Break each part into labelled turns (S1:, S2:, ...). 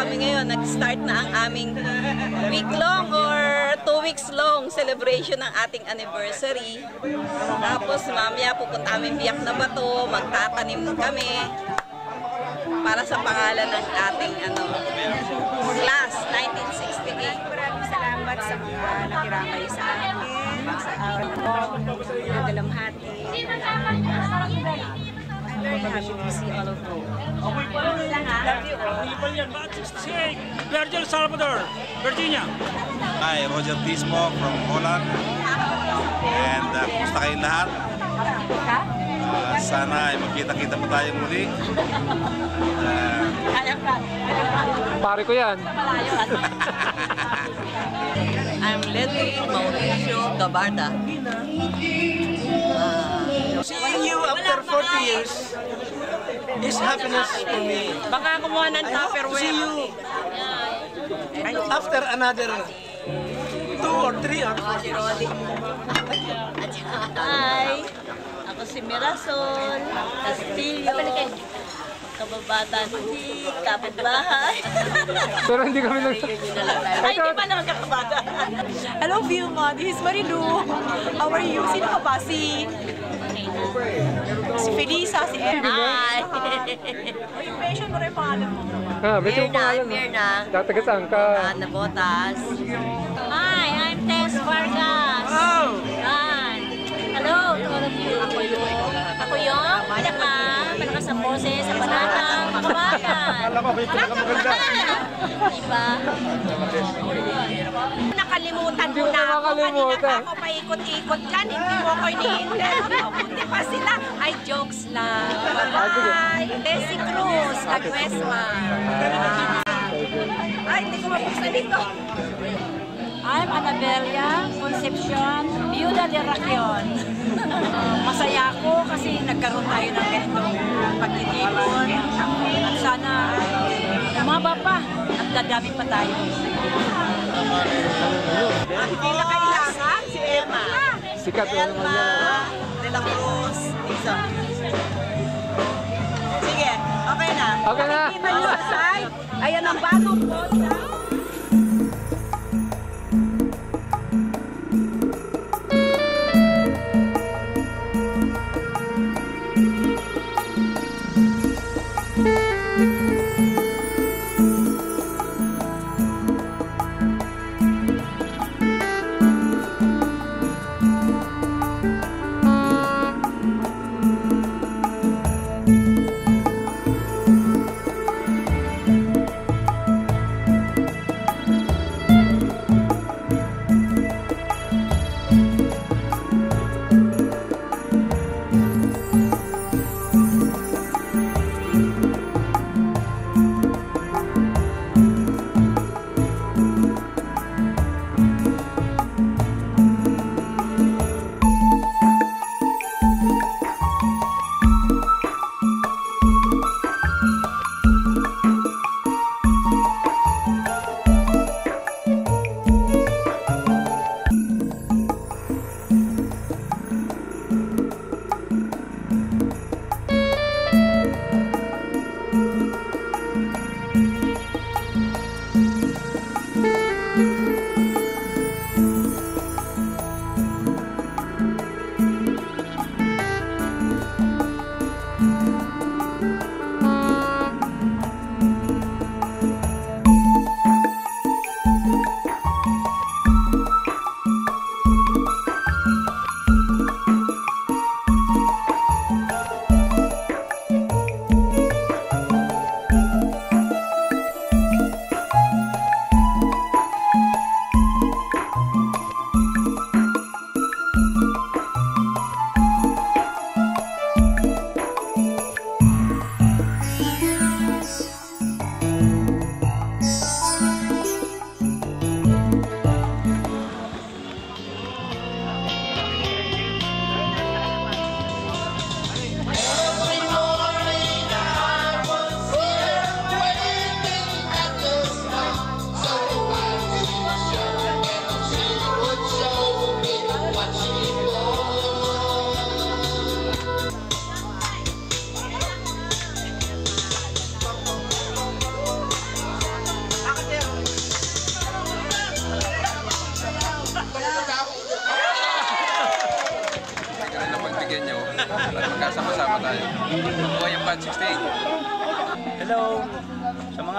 S1: kami ngayon. Nag-start na ang aming week-long or 2 weeks long celebration ng ating anniversary. Tapos mamaya pupunta kami Biak na Bato, magtatanim kami para sa pangalan ng ating class 1968.
S2: Maraming salamat sa mga nakiramay sa akin, sa aking dalamhati. I'm very happy to see all of you. Love you all.
S3: Virgil Salvador, Virginia.
S4: Hi, Roger Tismo from Holland. And kumusta kayong lahat? Sana ay magkita-kita pa tayo muli.
S5: Pare ko yan.
S1: I'm Letty Mauricio Gabarda.
S6: Seeing you after 40 years is happiness for me.
S1: Baka kumuha ng Tupperware.
S6: See you after another 2 or 3 or 4 years.
S1: Hi! Ako si Mirasol Castillo. Kababata si kapitbahay.
S5: Pero hindi kami nag...
S1: Ay, hindi pa naman kakabata.
S2: Hello, Vilma. This is Marilu. How are you? Sino ka ba? Si Felisa, si Erna.
S1: Hi!
S2: Yung mention mo rin yung pangalan mo.
S1: Mirna.
S5: Taga saan ka?
S1: Ana Botas. Hi, I'm Tess Vargas.
S6: Oh!
S1: Hi. Hello to all of you. Ako yung malakas sa poses, sa panatang, kabayan. Diba? Nakalimutan mo na ako. Kanina pa ako paikot-ikot dyan. Hindi mo ako ini-interview. Buti pa sila. Ay, jokes lang. Bye-bye. Desi Cruz, Nagwesma. Ay, hindi ko mapisa dito. I'm Anabelia Concepcion, Viuda de Racion. Masaya ako kasi nagkaroon tayo ng ganitong pagtitipon. At sana umaba pa at dadami pa tayo. Ang pinakailangan, si Emma.
S5: Sikat na naman yan.
S1: De la Cruz. Isa. Sige, okay na.
S5: Okay na.
S1: Kita nyo sa side. Ayan ang bagong post.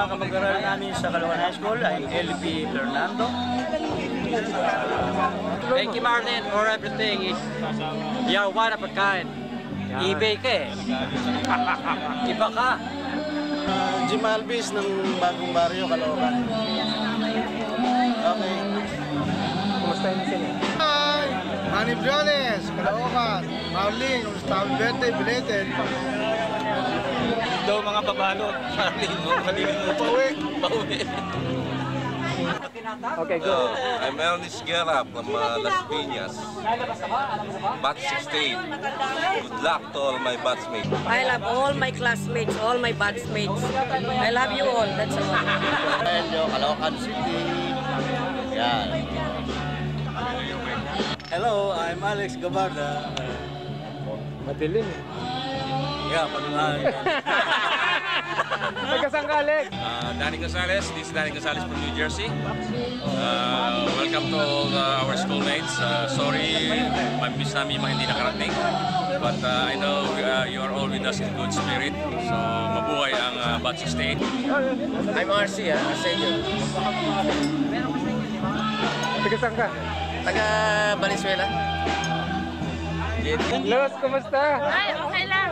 S6: kamag-aral namin sa Caloocan High School ay LB Fernando.
S7: Thank you, Martin, for everything. You're one of a kind. eBay ka eh. Iba ka.
S6: Jim Alvis ng Bagong Barrio, Caloocan. Okay.
S5: Kumusta yung sila?
S8: Hi! Manny Briones, Caloocan. Marlene, happy birthday, belated.
S4: Daw mga babalo. Marlene, malilin mo.
S8: Pauwi.
S4: Pauwi.
S5: Okay, go.
S4: I'm Elnis Guerra from Las Piñas. Batch 16. Good luck to all my batchmates.
S9: I love all my classmates, all my batchmates. I love you all. That's all.
S6: Caloocan City. Yan. Hello, I'm Alex Gabarda.
S5: Madilim eh.
S6: Yeah, patunayan.
S5: Nagkasang ka, Alex?
S3: Danny Gonzalez. This is Danny Gonzalez from New Jersey. Welcome to all our schoolmates. Sorry, miss namin yung mga hindi nakarating. But I know you are all with us in good spirit. So, mabuhay ang Batch 16.
S6: I'm RC, Arsenio.
S5: Nagkasang ka?
S6: Taga Valenzuela.
S5: Los, kumusta?
S9: Ay, okay lang.